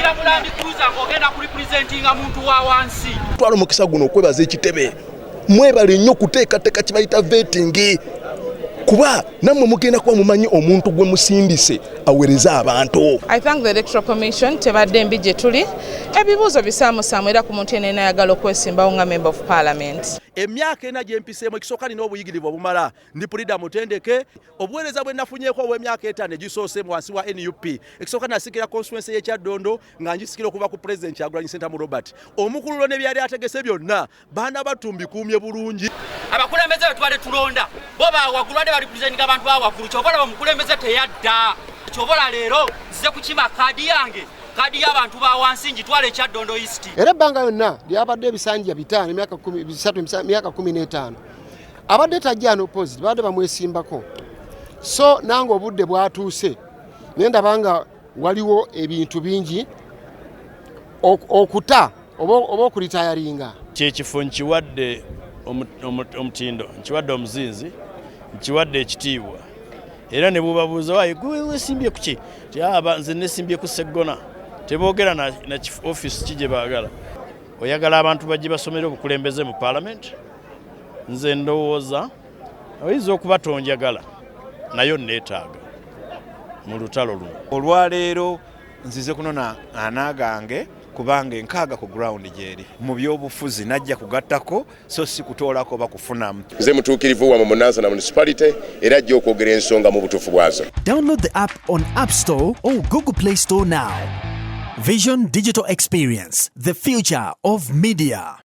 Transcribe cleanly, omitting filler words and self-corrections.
oyingira mulandi cruiser ng'ogenda kulipresentinga muntu wa wansi. Twala omukisa guno okwebaza ekitebe. Mwebale nnyo kuteekateeka kibayita vetting. Kuba namwe mugenda kuba mumanyi omuntu gwe musindise awereza abantu. I thank the Electoral Commission tebadde mbi gye tuli. Ebibuuzo bisaamusaamu era ku muntu yenna ayagala okwesimbawo nga Member of Parliament. Emyaka ena gye mpiseemu ekisooka nina obuyigirivu obumala ndi Pulida Mutendeke obuweereza bwe nafunyeeko obw'emyaka 5 egisoose wansi wa NUP ekisooka nasikira constituency y'e Kyaddondo nga ngisikira okuva ku President Kyagulanyi Ssentamu Robert omukululo ne byali ategese byonna baana batumbikuumye bulungi. Abakulembeze be twali tulonda bo bawaggulu bali presentinga abantu bawaggulu kyobola bamukulembeze teyadda kyobola leero nzize kukima kaadi yange kadi y'abantu ba wansi njitwale Kyaddondo East. Era ebbanga yonna lyabadde ebisanja 5 emyaka 15 abadde tajja no positive badde bamwesimbako. So nange obudde bwatuuse nenda banga waliwo ebintu bingi okuta oba okulitayaringa. Kyekifo nkiwadde omutindo nkiwadde omuzinzi nkiwadde ekitiibwa era ne bubabuuza waayi gwe wesimbye kuki nze nesimbye ku Sseggona teboogera na chief office kije baagala oyagala abantu bajje basomere obukulembeze mu parliament nze ndowooza oyinza okubatonjagala nayo neetaaga mu lutalo luno. Olwaleero nzize kunona anaagange kubanga enkaaga ku ground gyeri mu byobufuzi najja kugattako so si kutoolako bakufunamu. Nze mutuukirivu wa Munaza na municipality era ajja okwogera ensonga mu butuufu bwazo. Download the app on App Store or Google Play Store now. Vision Digital Experience, the future of media.